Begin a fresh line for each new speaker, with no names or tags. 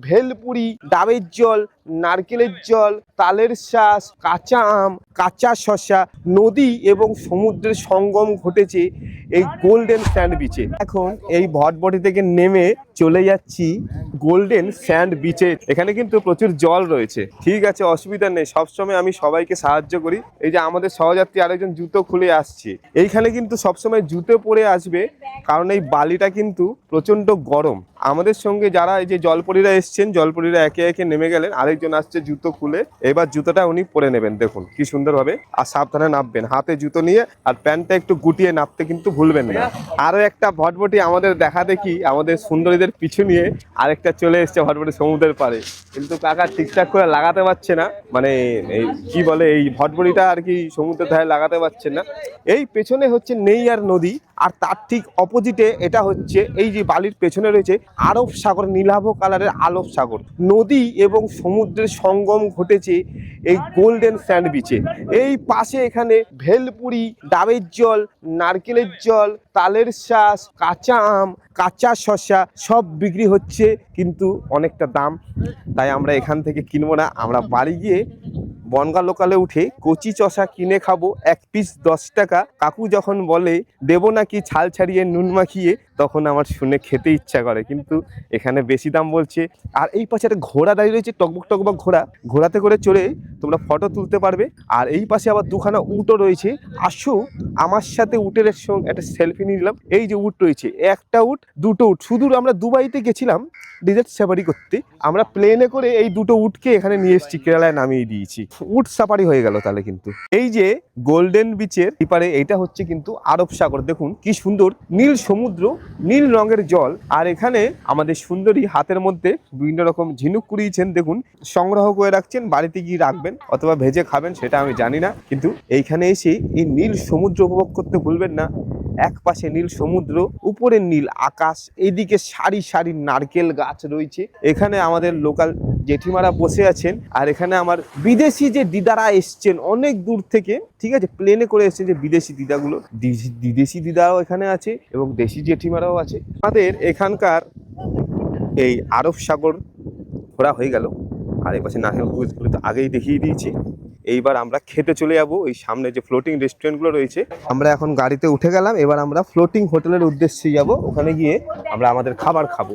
ভেলপুরি, ডাবের জল, নারকেলের জল, তালের শাঁস, কাঁচা আম, কাঁচা শসা, নদী এবং সমুদ্রের সঙ্গম ঘটেছে এই গোল্ডেন স্যান্ড বিচে। এখন এই ভটভটি থেকে নেমে চলে যাচ্ছি গোল্ডেন স্যান্ড বিচে। এখানে কিন্তু প্রচুর জল রয়েছে, ঠিক আছে, অসুবিধা নেই, সবসময় আমি সবাইকে সাহায্য করি। এই যে আমাদের সহযাত্রী আরেকজন জুতো খুলে আসছে, এইখানে কিন্তু সবসময় জুতো পরে আসবে, কারণ এই বালিটা কিন্তু প্রচন্ড গরম। আমাদের সঙ্গে যারা এই যে জলপরীরা এসছেন, জলপরীরা একে একে নেমে গেলেন, আরেকজন আসছে জুতো খুলে, এবার জুতোটা উনি পরে নেবেন। দেখুন কি সুন্দরভাবে, আর সাবধানে নামবেন, হাতে জুতো নিয়ে, আর প্যান্টটা একটু গুটিয়ে নামতে কিন্তু ভুলবেন না। আরো একটা ভটভটি আমাদের দেখা দেখি আমাদের সুন্দরীদের পিছু নিয়ে আরেকটা চলে এসছে ভটভটি সমুদ্রের পাড়ে, কিন্তু কাকা ঠিকঠাক করে লাগাতে পারছে না, মানে এই কি বলে, এই ভটভটিটা আর কি সমুদ্রের ধারে লাগাতে পারছে না। এই পেছনে হচ্ছে নেইয়ার নদী, আর তার ঠিক অপোজিটে এটা হচ্ছে এই যে বালির পেছনে রয়েছে আরব সাগর, নীলাভ কালারের আরব সাগর। নদী এবং সমুদ্রের সঙ্গম ঘটেছে এই গোল্ডেন স্যান্ড বিচে। এই পাশে এখানে ভেলপুরি, ডাবের জল, নারকেলের জল, তালের শাঁস, কাঁচা আম, কাঁচা শসা সব বিক্রি হচ্ছে, কিন্তু অনেকটা দাম, তাই আমরা এখান থেকে কিনবো না। আমরা বাড়ি গিয়ে বনগা লোকালে উঠে কচি চষা কিনে খাবো, এক পিস 10 টাকা। কাকু যখন বলে দেবো নাকি ছাল ছাড়িয়ে নুন মাখিয়ে, তখন আমার শুনে খেতে ইচ্ছা করে, কিন্তু এখানে বেশি দাম বলছে। আর এই পাশে একটা ঘোড়া দাঁড়িয়ে রয়েছে, টকবক টকবক ঘোড়া, ঘোড়াতে করে চড়ে তোমরা ফটো তুলতে পারবে। আর এই পাশে আবার দুখানা উটও রয়েছে, আসো আমার সাথে উটের সঙ্গে একটা সেলফি নিয়ে নিলাম। এই যে উট রয়েছে, একটা উট, দুটো উট, শুধু আমরা দুবাইতে গেছিলাম ডিজার্ট সাফারি করতে, আমরা প্লেনে করে এই দুটো উটকে এখানে নিয়ে এসেছি, কেরালায় নামিয়ে দিয়েছি, উট সাফারি হয়ে গেল তাহলে। কিন্তু এই যে গোল্ডেন বিচের এপারে, এটা হচ্ছে কিন্তু আরব সাগর। দেখুন কি সুন্দর নীল সমুদ্র, নীল রঙের জল, আর এখানে আমাদের সুন্দরী হাতের মধ্যে বিভিন্ন রকম ঝিনুক কুড়িয়েছেন, দেখুন সংগ্রহ করে রাখছেন, বাড়িতে গিয়ে রাখবেন অথবা ভেজে খাবেন সেটা আমি জানি না, কিন্তু এইখানে এসে এই নীল সমুদ্র উপভোগ করতে ভুলবেন না। এক পাশে নীল সমুদ্র, উপরে নীল আকাশ, এইদিকে সারি সারি নারকেল গাছ রয়েছে। এখানে আমাদের লোকাল জেঠিমারা বসে আছেন, আর এখানে আমার বিদেশি যে দিদারা এসছেন অনেক দূর থেকে, ঠিক আছে, প্লেনে করে এসছে যে বিদেশি দিদাগুলো, বিদেশি দিদারাও এখানে আছে এবং দেশি জেঠিমারাও আছে। আমাদের এখানকার এই আরব সাগর ঘোরা হয়ে গেল, আর এই পাশে নারকেল গাছগুলো তো আগেই দেখিয়ে দিয়েছি। এইবার আমরা খেতে চলে যাবো ওই সামনে যে ফ্লোটিং রেস্টুরেন্টগুলো রয়েছে। আমরা এখন গাড়িতে উঠে গেলাম, এবার আমরা ফ্লোটিং হোটেলের উদ্দেশ্যে যাব, ওখানে গিয়ে আমরা আমাদের খাবার খাবো।